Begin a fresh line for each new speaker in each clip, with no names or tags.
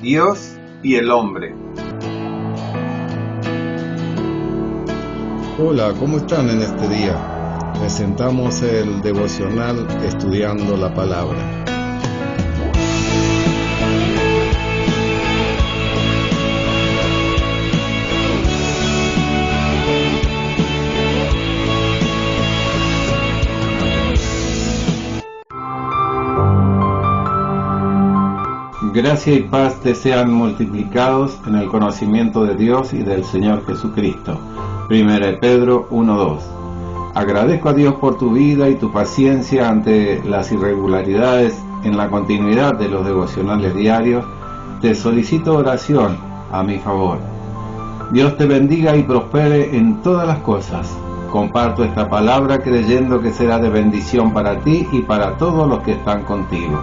Dios y el hombre.
Hola, ¿cómo están en este día? Presentamos el devocional Estudiando la Palabra.
Gracia y paz te sean multiplicados en el conocimiento de Dios y del Señor Jesucristo. 1 Pedro 1:2. Agradezco a Dios por tu vida y tu paciencia ante las irregularidades en la continuidad de los devocionales diarios. Te solicito oración a mi favor. Dios te bendiga y prospere en todas las cosas. Comparto esta palabra creyendo que será de bendición para ti y para todos los que están contigo.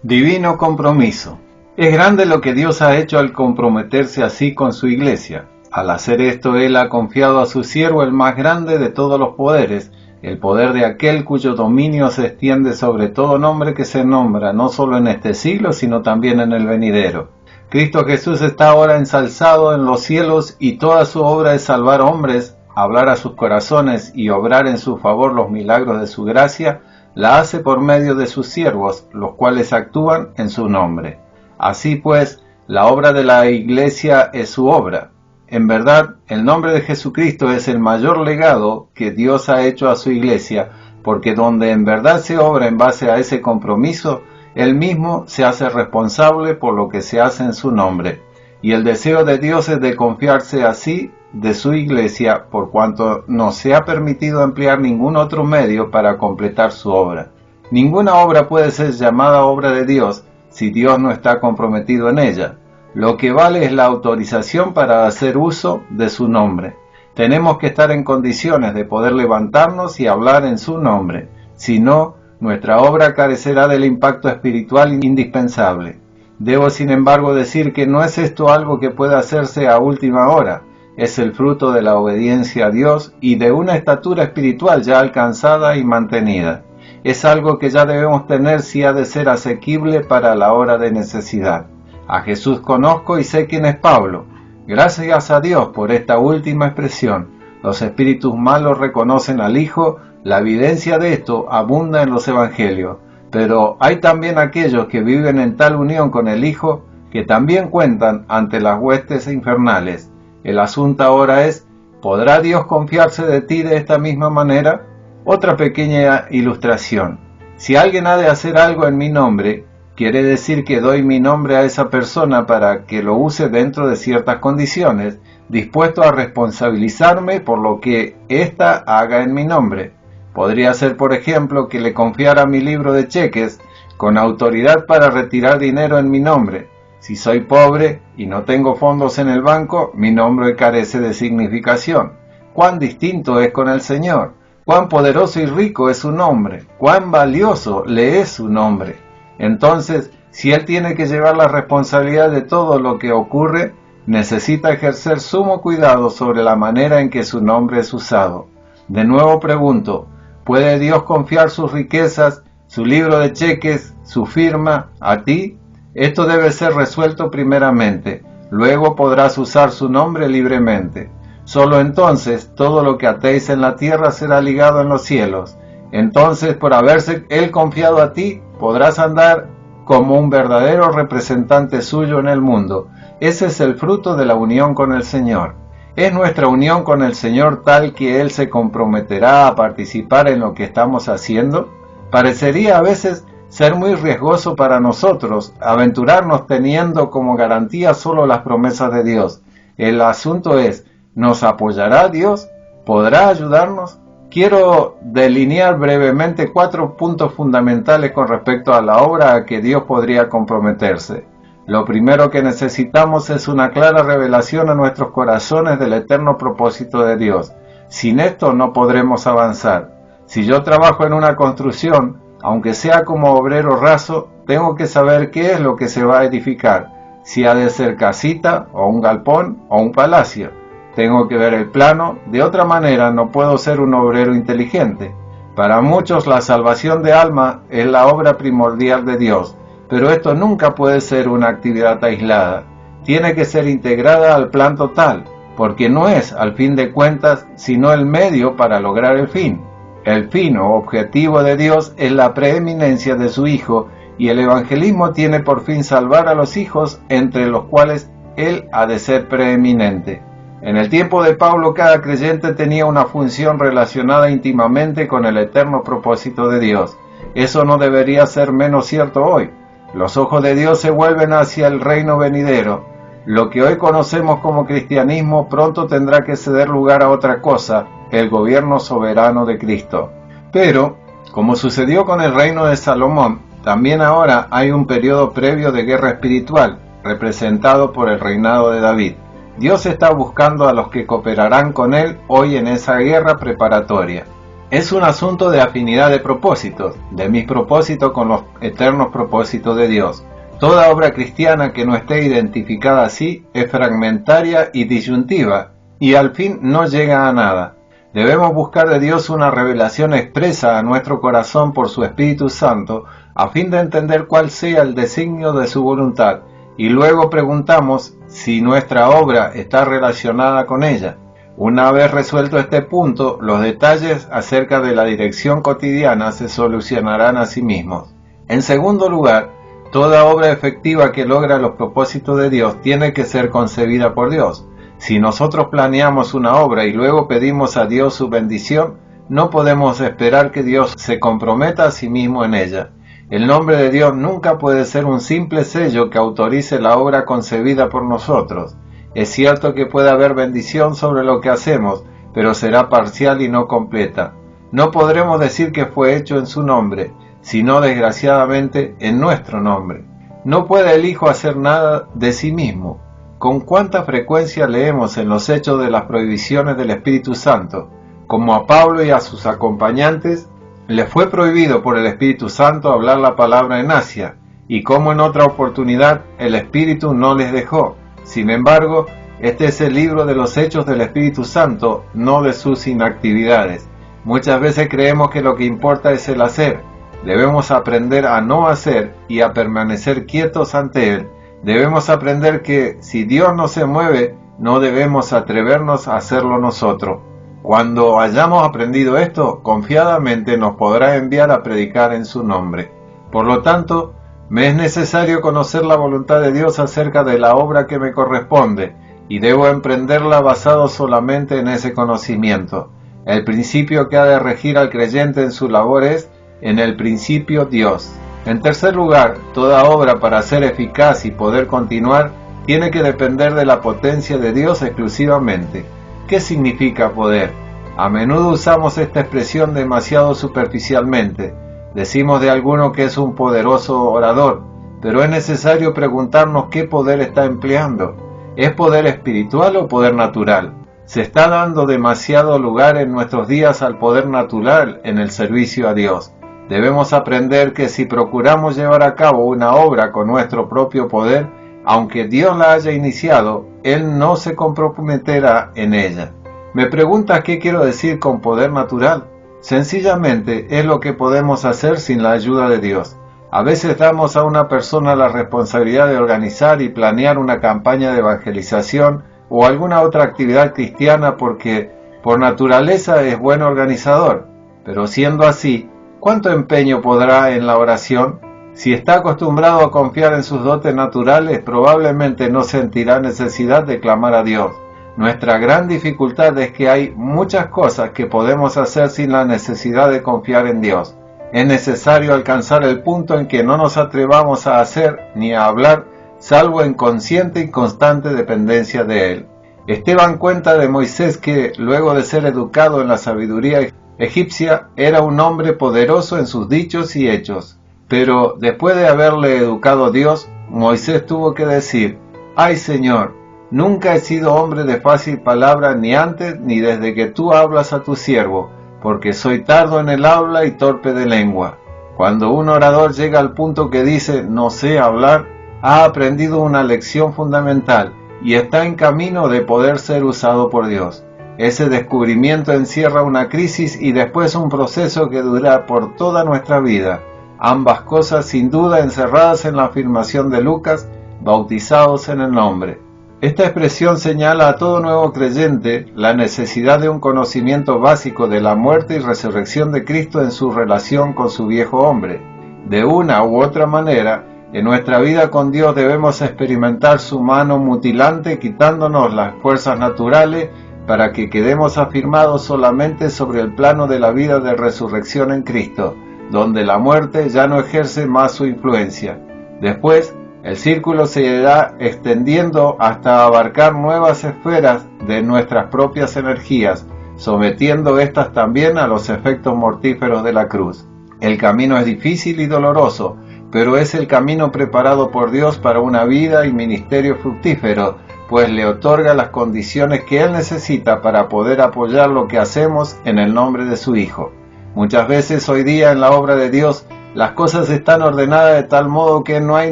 Divino compromiso. Es grande lo que Dios ha hecho al comprometerse así con su iglesia. Al hacer esto, Él ha confiado a su siervo el más grande de todos los poderes, el poder de aquel cuyo dominio se extiende sobre todo nombre que se nombra, no solo en este siglo, sino también en el venidero. Cristo Jesús está ahora ensalzado en los cielos y toda su obra es salvar hombres, hablar a sus corazones y obrar en su favor los milagros de su gracia, la hace por medio de sus siervos, los cuales actúan en su nombre. Así pues, la obra de la Iglesia es su obra. En verdad, el nombre de Jesucristo es el mayor legado que Dios ha hecho a su Iglesia, porque donde en verdad se obra en base a ese compromiso, Él mismo se hace responsable por lo que se hace en su nombre. Y el deseo de Dios es de confiarse así de su Iglesia, por cuanto no se ha permitido emplear ningún otro medio para completar su obra. Ninguna obra puede ser llamada obra de Dios si Dios no está comprometido en ella. Lo que vale es la autorización para hacer uso de su nombre. Tenemos que estar en condiciones de poder levantarnos y hablar en su nombre. Si no, nuestra obra carecerá del impacto espiritual indispensable. Debo, sin embargo, decir que no es esto algo que pueda hacerse a última hora. Es el fruto de la obediencia a Dios y de una estatura espiritual ya alcanzada y mantenida. Es algo que ya debemos tener si ha de ser asequible para la hora de necesidad. A Jesús conozco y sé quién es Pablo. Gracias a Dios por esta última expresión. Los espíritus malos reconocen al Hijo, la evidencia de esto abunda en los evangelios. Pero hay también aquellos que viven en tal unión con el Hijo que también cuentan ante las huestes infernales. El asunto ahora es, ¿podrá Dios confiarse de ti de esta misma manera? Otra pequeña ilustración. Si alguien ha de hacer algo en mi nombre, quiere decir que doy mi nombre a esa persona para que lo use dentro de ciertas condiciones, dispuesto a responsabilizarme por lo que ésta haga en mi nombre. Podría ser, por ejemplo, que le confiara mi libro de cheques con autoridad para retirar dinero en mi nombre. Si soy pobre y no tengo fondos en el banco, mi nombre carece de significación. Cuán distinto es con el Señor, cuán poderoso y rico es su nombre, cuán valioso le es su nombre. Entonces, si Él tiene que llevar la responsabilidad de todo lo que ocurre, necesita ejercer sumo cuidado sobre la manera en que su nombre es usado. De nuevo pregunto, ¿puede Dios confiar sus riquezas, su libro de cheques, su firma, a ti? Esto debe ser resuelto primeramente, luego podrás usar su nombre libremente. Solo entonces todo lo que atéis en la tierra será ligado en los cielos. Entonces, por haberse Él confiado a ti, podrás andar como un verdadero representante suyo en el mundo. Ese es el fruto de la unión con el Señor. ¿Es nuestra unión con el Señor tal que Él se comprometerá a participar en lo que estamos haciendo? Parecería a veces ser muy riesgoso para nosotros aventurarnos teniendo como garantía solo las promesas de Dios. El asunto es, ¿nos apoyará Dios? ¿Podrá ayudarnos? Quiero delinear brevemente 4 puntos fundamentales con respecto a la obra a que Dios podría comprometerse. Lo primero que necesitamos es una clara revelación a nuestros corazones del eterno propósito de Dios. Sin esto no podremos avanzar. Si yo trabajo en una construcción, aunque sea como obrero raso, tengo que saber qué es lo que se va a edificar, si ha de ser casita, o un galpón, o un palacio. Tengo que ver el plano, de otra manera no puedo ser un obrero inteligente. Para muchos la salvación de alma es la obra primordial de Dios, pero esto nunca puede ser una actividad aislada. Tiene que ser integrada al plan total, porque no es, al fin de cuentas, sino el medio para lograr el fin. El fin o objetivo de Dios es la preeminencia de su Hijo, y el evangelismo tiene por fin salvar a los hijos, entre los cuales Él ha de ser preeminente. En el tiempo de Pablo, cada creyente tenía una función relacionada íntimamente con el eterno propósito de Dios. Eso no debería ser menos cierto hoy. Los ojos de Dios se vuelven hacia el reino venidero. Lo que hoy conocemos como cristianismo pronto tendrá que ceder lugar a otra cosa, el gobierno soberano de Cristo. Pero, como sucedió con el reino de Salomón, también ahora hay un periodo previo de guerra espiritual, representado por el reinado de David. Dios está buscando a los que cooperarán con Él hoy en esa guerra preparatoria. Es un asunto de afinidad de propósitos, de mis propósitos con los eternos propósitos de Dios. Toda obra cristiana que no esté identificada así es fragmentaria y disyuntiva, y al fin no llega a nada. Debemos buscar de Dios una revelación expresa a nuestro corazón por su Espíritu Santo, a fin de entender cuál sea el designio de su voluntad, y luego preguntamos si nuestra obra está relacionada con ella. Una vez resuelto este punto, los detalles acerca de la dirección cotidiana se solucionarán a sí mismos. En segundo lugar, toda obra efectiva que logra los propósitos de Dios tiene que ser concebida por Dios. Si nosotros planeamos una obra y luego pedimos a Dios su bendición, no podemos esperar que Dios se comprometa a sí mismo en ella. El nombre de Dios nunca puede ser un simple sello que autorice la obra concebida por nosotros. Es cierto que puede haber bendición sobre lo que hacemos, pero será parcial y no completa. No podremos decir que fue hecho en su nombre, sino desgraciadamente en nuestro nombre. No puede el Hijo hacer nada de sí mismo. ¿Con cuánta frecuencia leemos en los Hechos de las prohibiciones del Espíritu Santo? Como a Pablo y a sus acompañantes, les fue prohibido por el Espíritu Santo hablar la palabra en Asia, y como en otra oportunidad el Espíritu no les dejó. Sin embargo, este es el libro de los Hechos del Espíritu Santo, no de sus inactividades. Muchas veces creemos que lo que importa es el hacer. Debemos aprender a no hacer y a permanecer quietos ante Él. Debemos aprender que si Dios no se mueve, no debemos atrevernos a hacerlo nosotros. Cuando hayamos aprendido esto, confiadamente nos podrá enviar a predicar en su nombre. Por lo tanto, me es necesario conocer la voluntad de Dios acerca de la obra que me corresponde, y debo emprenderla basado solamente en ese conocimiento. El principio que ha de regir al creyente en su labor es, en el principio, Dios. En tercer lugar, toda obra para ser eficaz y poder continuar, tiene que depender de la potencia de Dios exclusivamente. ¿Qué significa poder? A menudo usamos esta expresión demasiado superficialmente. Decimos de alguno que es un poderoso orador, pero es necesario preguntarnos qué poder está empleando. ¿Es poder espiritual o poder natural? Se está dando demasiado lugar en nuestros días al poder natural en el servicio a Dios. Debemos aprender que si procuramos llevar a cabo una obra con nuestro propio poder, aunque Dios la haya iniciado, Él no se comprometerá en ella. ¿Me preguntas qué quiero decir con poder natural? Sencillamente es lo que podemos hacer sin la ayuda de Dios. A veces damos a una persona la responsabilidad de organizar y planear una campaña de evangelización o alguna otra actividad cristiana porque por naturaleza es buen organizador. Pero siendo así, ¿cuánto empeño podrá en la oración? Si está acostumbrado a confiar en sus dotes naturales, probablemente no sentirá necesidad de clamar a Dios. Nuestra gran dificultad es que hay muchas cosas que podemos hacer sin la necesidad de confiar en Dios. Es necesario alcanzar el punto en que no nos atrevamos a hacer ni a hablar, salvo en consciente y constante dependencia de Él. Esteban cuenta de Moisés que, luego de ser educado en la sabiduría egipcia, era un hombre poderoso en sus dichos y hechos. Pero después de haberle educado Dios, Moisés tuvo que decir: «Ay Señor, nunca he sido hombre de fácil palabra ni antes ni desde que tú hablas a tu siervo, porque soy tardo en el habla y torpe de lengua». Cuando un orador llega al punto que dice «no sé hablar», ha aprendido una lección fundamental y está en camino de poder ser usado por Dios. Ese descubrimiento encierra una crisis y después un proceso que dura por toda nuestra vida. Ambas cosas sin duda encerradas en la afirmación de Lucas, bautizados en el nombre. Esta expresión señala a todo nuevo creyente la necesidad de un conocimiento básico de la muerte y resurrección de Cristo en su relación con su viejo hombre. De una u otra manera, en nuestra vida con Dios debemos experimentar su mano mutilante quitándonos las fuerzas naturales para que quedemos afirmados solamente sobre el plano de la vida de resurrección en Cristo, donde la muerte ya no ejerce más su influencia. Después, el círculo se irá extendiendo hasta abarcar nuevas esferas de nuestras propias energías, sometiendo estas también a los efectos mortíferos de la cruz. El camino es difícil y doloroso, pero es el camino preparado por Dios para una vida y ministerio fructífero, pues le otorga las condiciones que Él necesita para poder apoyar lo que hacemos en el nombre de su Hijo. Muchas veces hoy día en la obra de Dios, las cosas están ordenadas de tal modo que no hay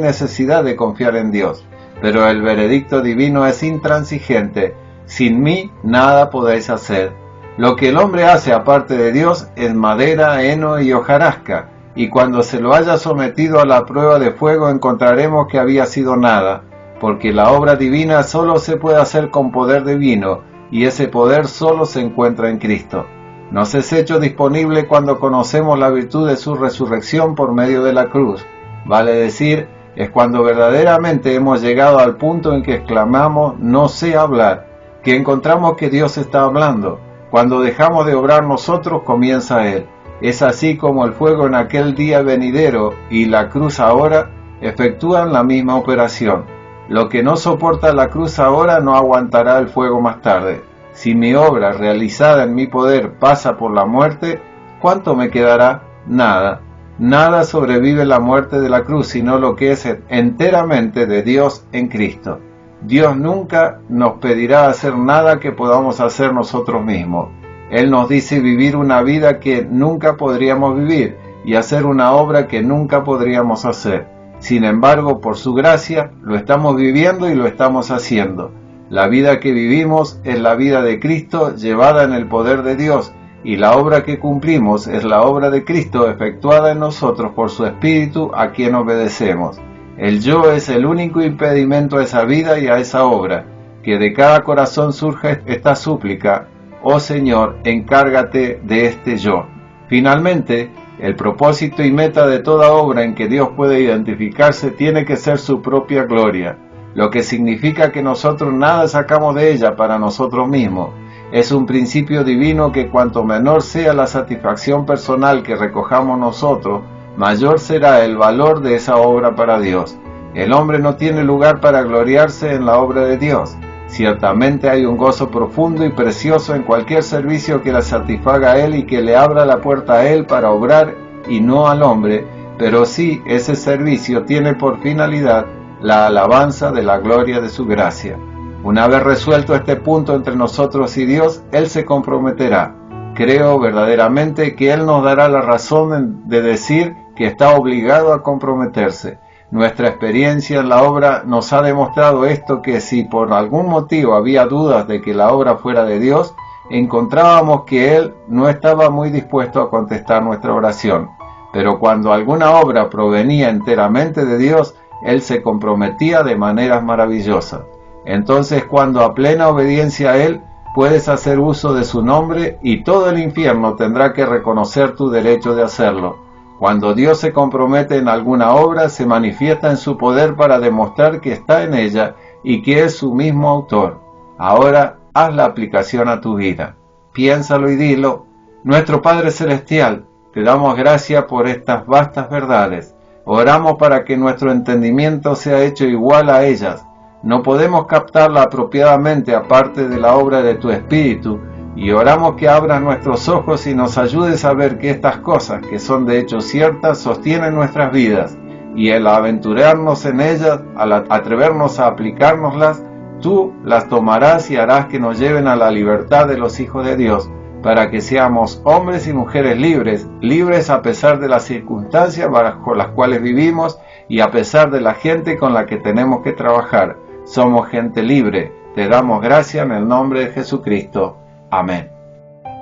necesidad de confiar en Dios, pero el veredicto divino es intransigente. Sin mí nada podéis hacer. Lo que el hombre hace aparte de Dios es madera, heno y hojarasca, y cuando se lo haya sometido a la prueba de fuego encontraremos que había sido nada, porque la obra divina solo se puede hacer con poder divino, y ese poder solo se encuentra en Cristo. Nos es hecho disponible cuando conocemos la virtud de su resurrección por medio de la cruz. Vale decir, es cuando verdaderamente hemos llegado al punto en que exclamamos no sé hablar, que encontramos que Dios está hablando. Cuando dejamos de obrar nosotros, comienza Él. Es así como el fuego en aquel día venidero y la cruz ahora efectúan la misma operación. Lo que no soporta la cruz ahora no aguantará el fuego más tarde. Si mi obra realizada en mi poder pasa por la muerte, ¿cuánto me quedará? Nada. Nada sobrevive la muerte de la cruz, sino lo que es enteramente de Dios en Cristo. Dios nunca nos pedirá hacer nada que podamos hacer nosotros mismos. Él nos dice vivir una vida que nunca podríamos vivir y hacer una obra que nunca podríamos hacer. Sin embargo, por su gracia, lo estamos viviendo y lo estamos haciendo. La vida que vivimos es la vida de Cristo llevada en el poder de Dios, y la obra que cumplimos es la obra de Cristo efectuada en nosotros por su Espíritu a quien obedecemos. El yo es el único impedimento a esa vida y a esa obra. Que de cada corazón surja esta súplica: oh Señor, encárgate de este yo. Finalmente, el propósito y meta de toda obra en que Dios puede identificarse tiene que ser su propia gloria, lo que significa que nosotros nada sacamos de ella para nosotros mismos. Es un principio divino que cuanto menor sea la satisfacción personal que recojamos nosotros, mayor será el valor de esa obra para Dios. El hombre no tiene lugar para gloriarse en la obra de Dios. Ciertamente hay un gozo profundo y precioso en cualquier servicio que la satisfaga a Él y que le abra la puerta a Él para obrar y no al hombre, pero sí ese servicio tiene por finalidad la alabanza de la gloria de su gracia. Una vez resuelto este punto entre nosotros y Dios, Él se comprometerá. Creo verdaderamente que Él nos dará la razón de decir que está obligado a comprometerse. Nuestra experiencia en la obra nos ha demostrado esto, que si por algún motivo había dudas de que la obra fuera de Dios, encontrábamos que Él no estaba muy dispuesto a contestar nuestra oración. Pero cuando alguna obra provenía enteramente de Dios, Él se comprometía de maneras maravillosas. Entonces, cuando a plena obediencia a Él, puedes hacer uso de su nombre y todo el infierno tendrá que reconocer tu derecho de hacerlo. Cuando Dios se compromete en alguna obra, se manifiesta en su poder para demostrar que está en ella y que es su mismo autor. Ahora, haz la aplicación a tu vida. Piénsalo y dilo: nuestro Padre Celestial, te damos gracias por estas vastas verdades. Oramos para que nuestro entendimiento sea hecho igual a ellas. No podemos captarla apropiadamente aparte de la obra de tu Espíritu, y oramos que abras nuestros ojos y nos ayudes a ver que estas cosas, que son de hecho ciertas, sostienen nuestras vidas, y al aventurarnos en ellas, al atrevernos a aplicárnoslas, tú las tomarás y harás que nos lleven a la libertad de los hijos de Dios, para que seamos hombres y mujeres libres, libres a pesar de las circunstancias bajo las cuales vivimos y a pesar de la gente con la que tenemos que trabajar. Somos gente libre. Te damos gracias en el nombre de Jesucristo. Amén.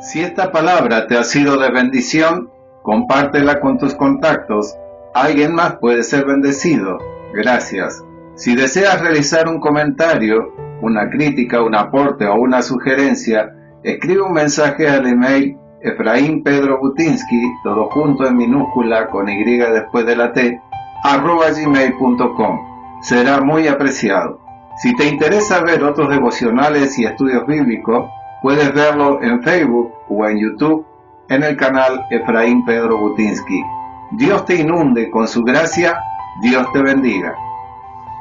Si esta palabra te ha sido de bendición, compártela con tus contactos. Alguien más puede ser bendecido. Gracias. Si deseas realizar un comentario, una crítica, un aporte o una sugerencia, escribe un mensaje al email Efraín Pedro Butinsky, todo junto en minúscula con Y después de la T, @gmail.com. Será muy apreciado. Si te interesa ver otros devocionales y estudios bíblicos, puedes verlo en Facebook o en YouTube en el canal Efraín Pedro Butinsky. Dios te inunde con su gracia. Dios te bendiga.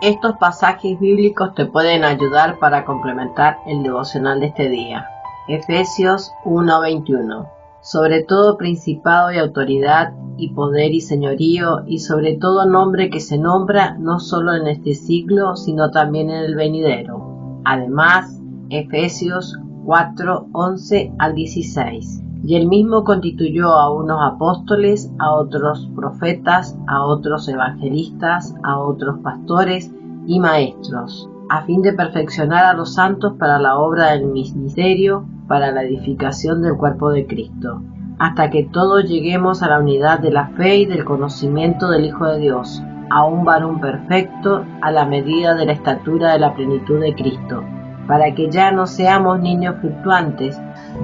Estos pasajes bíblicos te pueden ayudar para complementar el devocional de este día. Efesios 1:21. Sobre todo principado y autoridad y poder y señorío y sobre todo nombre que se nombra no solo en este siglo sino también en el venidero. Además, Efesios 4:11 al 16. Y él mismo constituyó a unos apóstoles, a otros profetas, a otros evangelistas, a otros pastores y maestros, a fin de perfeccionar a los santos para la obra del ministerio, para la edificación del cuerpo de Cristo, hasta que todos lleguemos a la unidad de la fe y del conocimiento del Hijo de Dios, a un varón perfecto, a la medida de la estatura de la plenitud de Cristo, para que ya no seamos niños fluctuantes,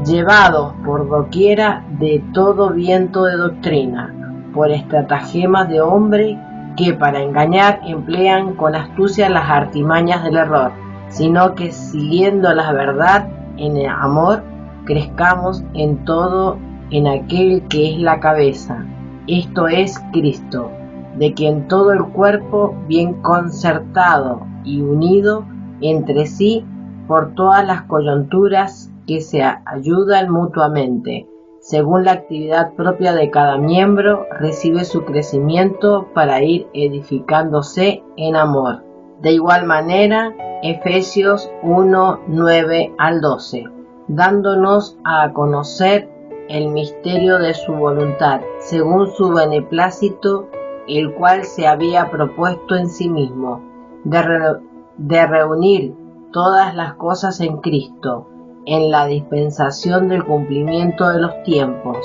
llevados por doquiera de todo viento de doctrina, por estratagemas de hombre que para engañar emplean con astucia las artimañas del error, sino que siguiendo la verdad en el amor, crezcamos en todo en aquel que es la cabeza, esto es Cristo, de quien todo el cuerpo bien concertado y unido entre sí por todas las coyunturas que se ayudan mutuamente, según la actividad propia de cada miembro, recibe su crecimiento para ir edificándose en amor. De igual manera, Efesios 1:9 al 12, dándonos a conocer el misterio de su voluntad, según su beneplácito, el cual se había propuesto en sí mismo, de reunir todas las cosas en Cristo, en la dispensación del cumplimiento de los tiempos,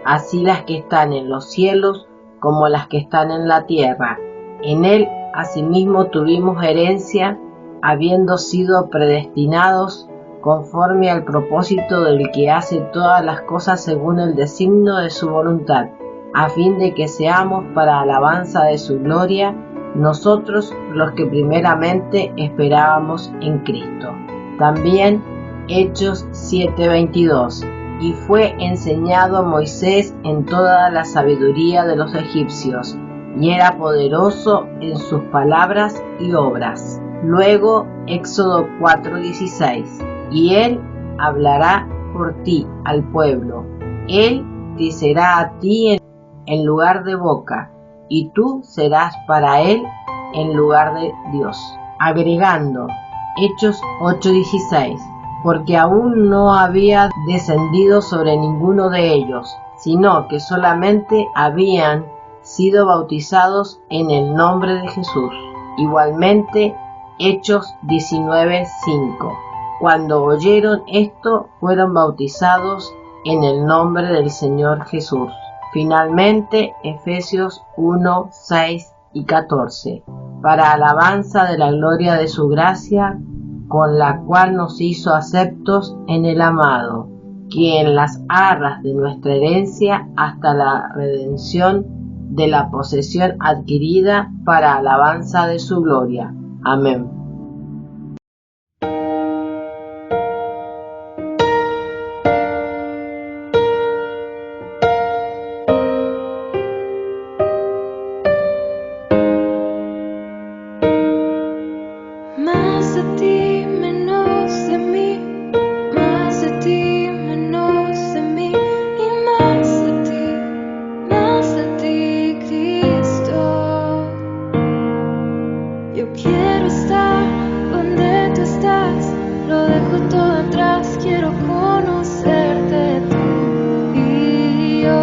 así las que están en los cielos como las que están en la tierra. En él asimismo tuvimos herencia, habiendo sido predestinados conforme al propósito del que hace todas las cosas según el designio de su voluntad, a fin de que seamos para alabanza de su gloria, nosotros los que primeramente esperábamos en Cristo. También Hechos 7:22. Y fue enseñado a Moisés en toda la sabiduría de los egipcios, y era poderoso en sus palabras y obras. Luego Éxodo 4:16. Y él hablará por ti al pueblo. Él te será a ti en lugar de boca, y tú serás para él en lugar de Dios. Agregando Hechos 8:16. Porque aún no había descendido sobre ninguno de ellos, sino que solamente habían sido bautizados en el nombre de Jesús. Igualmente, Hechos 19:5. Cuando oyeron esto, fueron bautizados en el nombre del Señor Jesús. Finalmente, Efesios 1:6 y 14. Para alabanza de la gloria de su gracia, con la cual nos hizo aceptos en el amado, quien las arras de nuestra herencia hasta la redención de la posesión adquirida para alabanza de su gloria. Amén.
Más de ti, menos de mí, más de ti, menos de mí, y más de ti, Cristo. Yo quiero estar donde tú estás, lo dejo todo atrás, quiero conocerte tú y yo,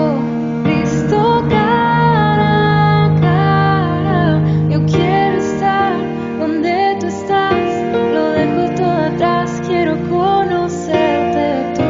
Cristo cara a cara. Yo quiero estar donde tú estás, lo dejo todo atrás, quiero conocerte tú.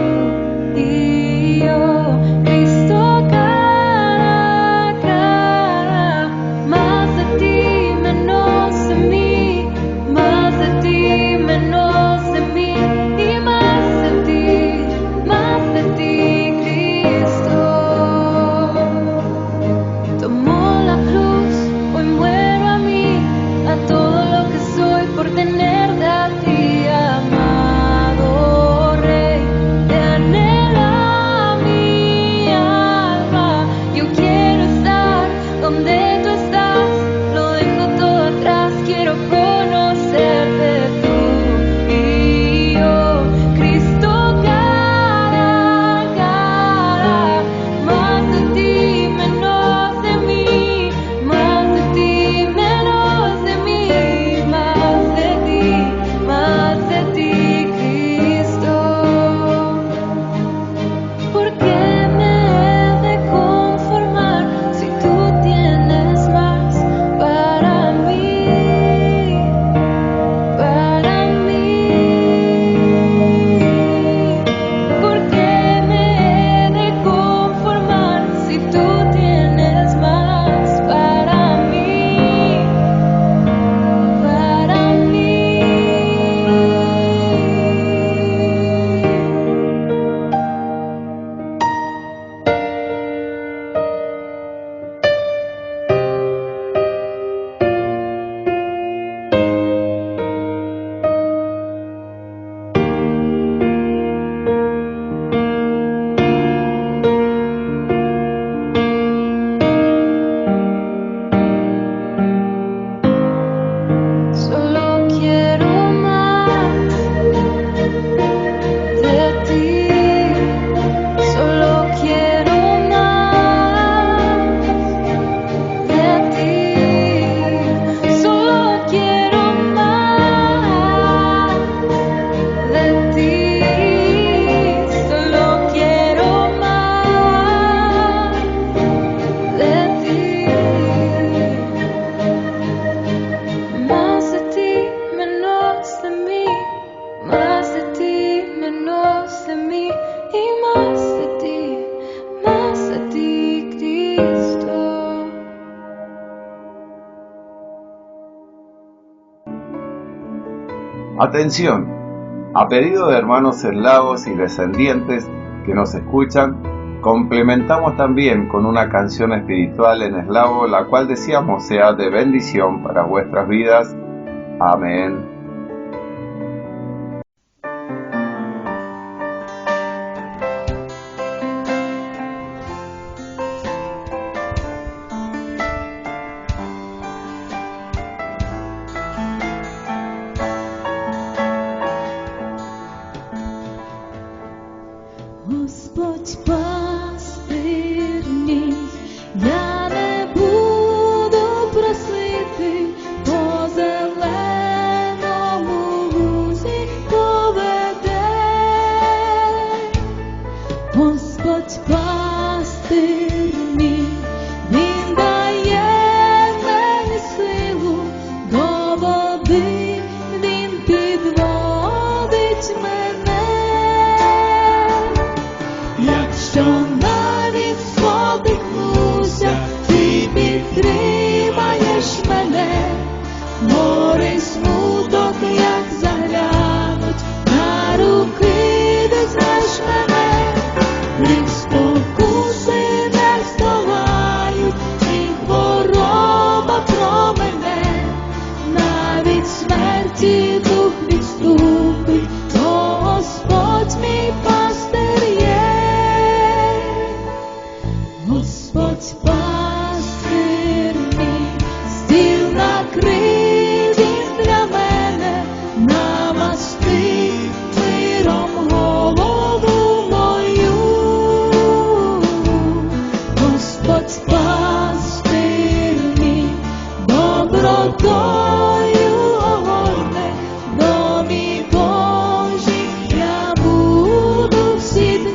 Atención, a pedido de hermanos eslavos y descendientes que nos escuchan, complementamos también con una canción espiritual en eslavo, la cual deseamos sea de bendición para vuestras vidas. Amén.
Господь пастир мій, я не буду просити, по зеленому лузі поведе. Господь пастир мій, Він дає мені силу, до води Він підводить мене. Якщо навіть спотикнуся, ти підтримаєш мене, гори смуток, як заглянуть, на руки візьмеш мене, крім спокуси не вставають, і хвороба про мене, навіть смерті дух відступить, то Господь мій пастир є. Господь пастир мій, стіл накрив Він для мене, намастив миром голову мою. Господь пастир мій, добротою огорне, в домі Божій я буду всі дні.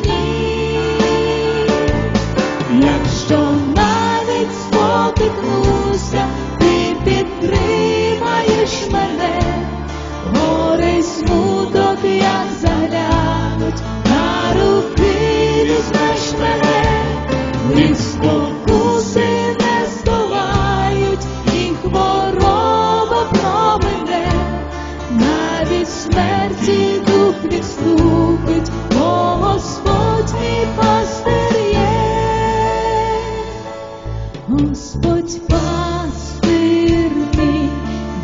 Якщо навіть спотикнуся, ти підтримаєш мене, гори смуток, як заглянуть, на руки візьмеш мене, від спокуси не здолають, і хвороба про мене, навіть смерті дух відступить, бо Господь мій пастир є. Господь пастир мій,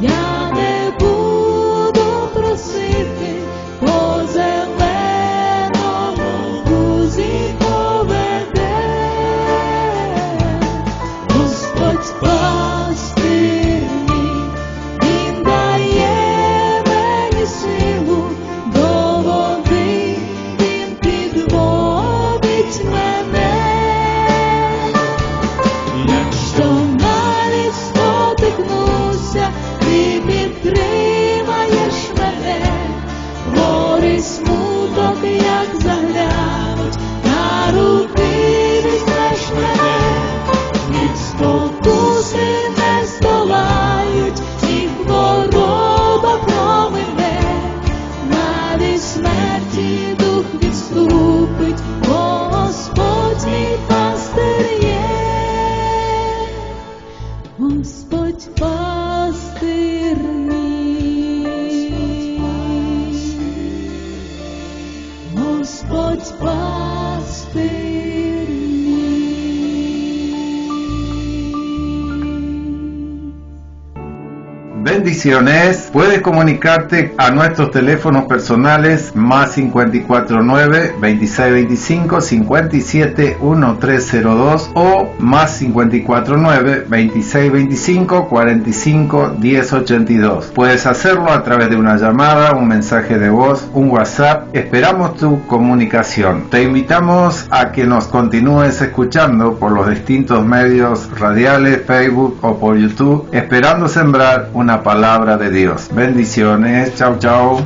я не буду просити, по зеленому лузі поведе. Господь пастир мій, Він дає мені силу, до води Він підводить мене. Якщо навіть спотикнуся, ти підтримаєш мене, гори смуток, як заглянуть, на руки візьмеш мене, від спокуси не здолають, і хвороба про мене, навіть смерті дух відступить, бо Господь мій пастир є. Господь пастир мій, Господь пастир мій.
Bendiciones. Puedes comunicarte a nuestros teléfonos personales más 549-2625-571302 o más 549-2625-451082. Puedes hacerlo a través de una llamada, un mensaje de voz, un WhatsApp. Esperamos tu comunicación. Te invitamos a que nos continúes escuchando por los distintos medios radiales, Facebook o por YouTube, esperando sembrar una palabra de Dios. Bendiciones. Chau, chau.